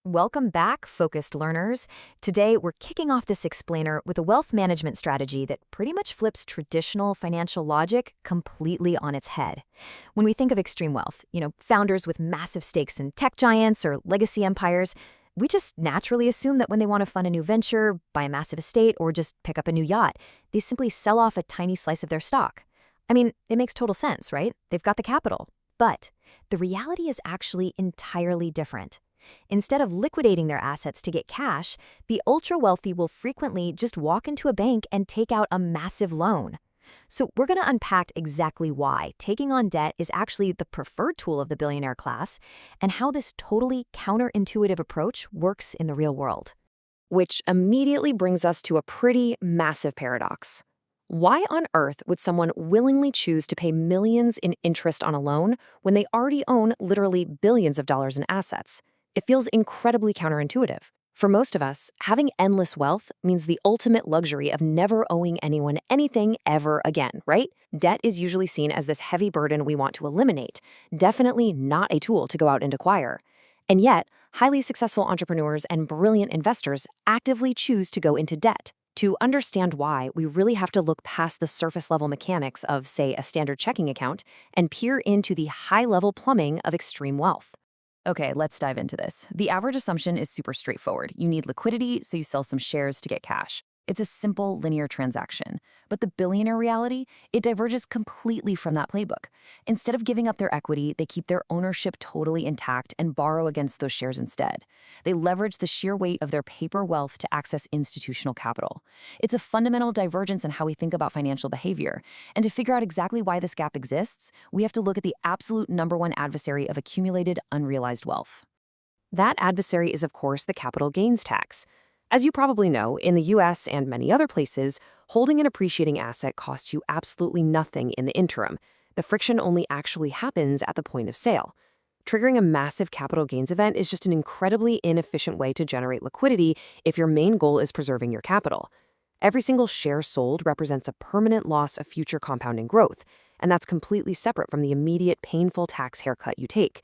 Welcome back, focused learners. Today, we're kicking off this explainer with a wealth management strategy that pretty much flips traditional financial logic completely on its head. When we think of extreme wealth, founders with massive stakes in tech giants or legacy empires, we just naturally assume that when they want to fund a new venture, buy a massive estate, or just pick up a new yacht, they simply sell off a tiny slice of their stock. I mean, it makes total sense, right? They've got the capital. But the reality is actually entirely different. Instead of liquidating their assets to get cash, the ultra-wealthy will frequently just walk into a bank and take out a massive loan. So we're going to unpack exactly why taking on debt is actually the preferred tool of the billionaire class and how this totally counterintuitive approach works in the real world. Which immediately brings us to a pretty massive paradox. Why on earth would someone willingly choose to pay millions in interest on a loan when they already own literally billions of dollars in assets? It feels incredibly counterintuitive. For most of us, having endless wealth means the ultimate luxury of never owing anyone anything ever again, right? Debt is usually seen as this heavy burden we want to eliminate, definitely not a tool to go out and acquire. And yet, highly successful entrepreneurs and brilliant investors actively choose to go into debt. To understand why, we really have to look past the surface-level mechanics of, say, a standard checking account and peer into the high-level plumbing of extreme wealth. Okay, let's dive into this. The average assumption is super straightforward. You need liquidity, so you sell some shares to get cash. It's a simple, linear transaction. But the billionaire reality, it diverges completely from that playbook. Instead of giving up their equity, they keep their ownership totally intact and borrow against those shares instead. They leverage the sheer weight of their paper wealth to access institutional capital. It's a fundamental divergence in how we think about financial behavior. And to figure out exactly why this gap exists, we have to look at the absolute number one adversary of accumulated, unrealized wealth. That adversary is, of course, the capital gains tax. As you probably know, in the US and many other places, holding an appreciating asset costs you absolutely nothing in the interim. The friction only actually happens at the point of sale. Triggering a massive capital gains event is just an incredibly inefficient way to generate liquidity if your main goal is preserving your capital. Every single share sold represents a permanent loss of future compounding growth, and that's completely separate from the immediate painful tax haircut you take.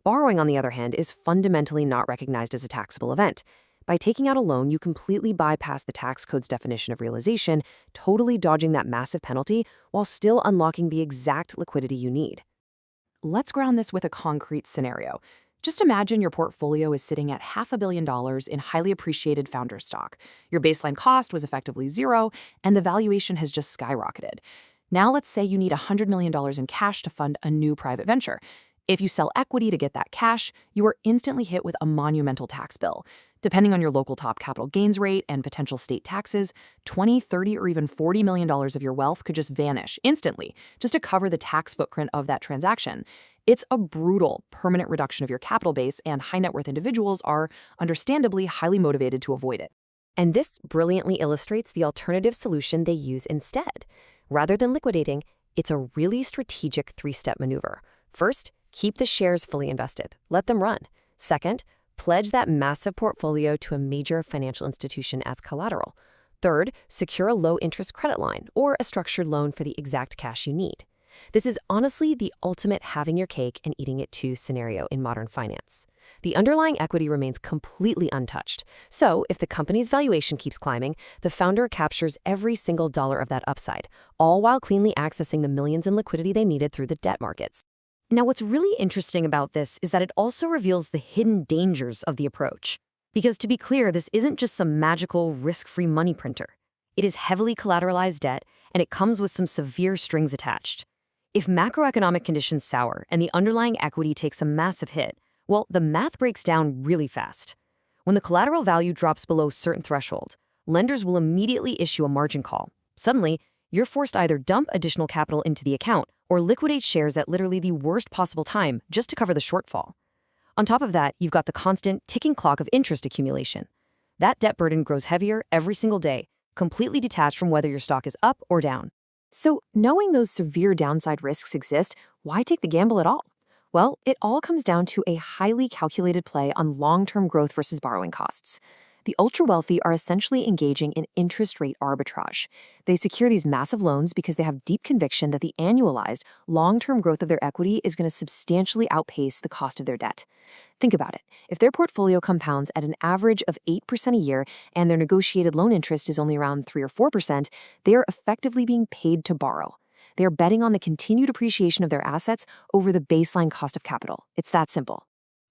Borrowing, on the other hand, is fundamentally not recognized as a taxable event. By taking out a loan, you completely bypass the tax code's definition of realization, totally dodging that massive penalty while still unlocking the exact liquidity you need. Let's ground this with a concrete scenario. Just imagine your portfolio is sitting at $500 million in highly appreciated founder stock. Your baseline cost was effectively zero, and the valuation has just skyrocketed. Now let's say you need $100 million in cash to fund a new private venture. If you sell equity to get that cash, you are instantly hit with a monumental tax bill. Depending on your local top capital gains rate and potential state taxes, $20, $30, or even $40 million of your wealth could just vanish instantly, just to cover the tax footprint of that transaction. It's a brutal, permanent reduction of your capital base, and high net worth individuals are, understandably, highly motivated to avoid it. And this brilliantly illustrates the alternative solution they use instead. Rather than liquidating, it's a really strategic three-step maneuver. First, keep the shares fully invested. Let them run. Second, pledge that massive portfolio to a major financial institution as collateral. Third, secure a low-interest credit line or a structured loan for the exact cash you need. This is honestly the ultimate having your cake and eating it too scenario in modern finance. The underlying equity remains completely untouched. So if the company's valuation keeps climbing, the founder captures every single dollar of that upside, all while cleanly accessing the millions in liquidity they needed through the debt markets. Now, what's really interesting about this is that it also reveals the hidden dangers of the approach. Because to be clear, this isn't just some magical, risk-free money printer. It is heavily collateralized debt, and it comes with some severe strings attached. If macroeconomic conditions sour and the underlying equity takes a massive hit, well, the math breaks down really fast. When the collateral value drops below a certain threshold, lenders will immediately issue a margin call. Suddenly, you're forced to either dump additional capital into the account or liquidate shares at literally the worst possible time just to cover the shortfall. On top of that, you've got the constant ticking clock of interest accumulation. That debt burden grows heavier every single day, completely detached from whether your stock is up or down. So, knowing those severe downside risks exist, why take the gamble at all? Well, it all comes down to a highly calculated play on long-term growth versus borrowing costs. The ultra-wealthy are essentially engaging in interest rate arbitrage. They secure these massive loans because they have deep conviction that the annualized, long-term growth of their equity is going to substantially outpace the cost of their debt. Think about it. If their portfolio compounds at an average of 8% a year and their negotiated loan interest is only around 3 or 4%, they are effectively being paid to borrow. They are betting on the continued appreciation of their assets over the baseline cost of capital. It's that simple.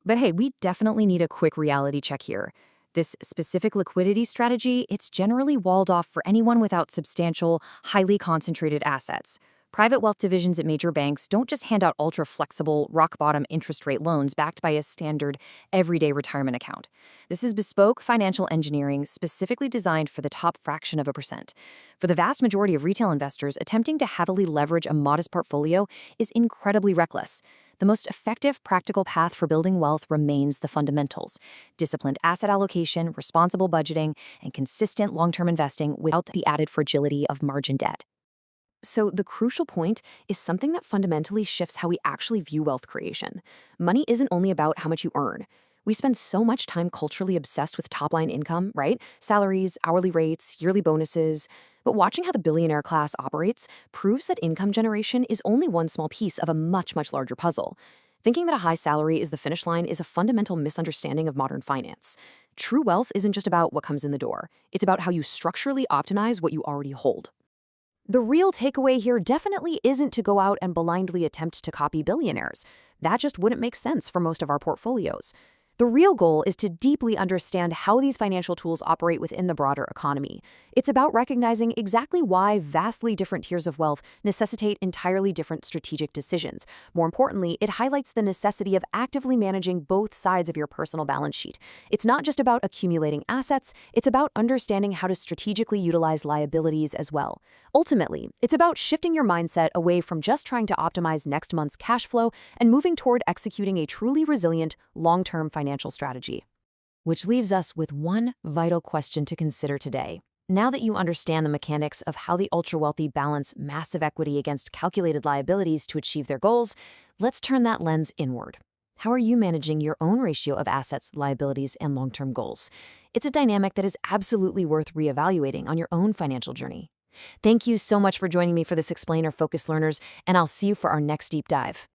But hey, we definitely need a quick reality check here. This specific liquidity strategy, it's generally walled off for anyone without substantial, highly concentrated assets. Private wealth divisions at major banks don't just hand out ultra-flexible, rock-bottom interest rate loans backed by a standard, everyday retirement account. This is bespoke financial engineering specifically designed for the top fraction of a percent. For the vast majority of retail investors, attempting to heavily leverage a modest portfolio is incredibly reckless. The most effective practical path for building wealth remains the fundamentals: disciplined asset allocation, responsible budgeting, and consistent long-term investing without the added fragility of margin debt. So the crucial point is something that fundamentally shifts how we actually view wealth creation. Money isn't only about how much you earn. We spend so much time culturally obsessed with top-line income, right? Salaries, hourly rates, yearly bonuses. But watching how the billionaire class operates proves that income generation is only one small piece of a much, much larger puzzle. Thinking that a high salary is the finish line is a fundamental misunderstanding of modern finance. True wealth isn't just about what comes in the door. It's about how you structurally optimize what you already hold. The real takeaway here definitely isn't to go out and blindly attempt to copy billionaires. That just wouldn't make sense for most of our portfolios. The real goal is to deeply understand how these financial tools operate within the broader economy. It's about recognizing exactly why vastly different tiers of wealth necessitate entirely different strategic decisions. More importantly, it highlights the necessity of actively managing both sides of your personal balance sheet. It's not just about accumulating assets, it's about understanding how to strategically utilize liabilities as well. Ultimately, it's about shifting your mindset away from just trying to optimize next month's cash flow and moving toward executing a truly resilient, long-term financial strategy. Which leaves us with one vital question to consider today. Now that you understand the mechanics of how the ultra-wealthy balance massive equity against calculated liabilities to achieve their goals, let's turn that lens inward. How are you managing your own ratio of assets, liabilities, and long-term goals? It's a dynamic that is absolutely worth reevaluating on your own financial journey. Thank you so much for joining me for this Explainer Focused Learners, and I'll see you for our next deep dive.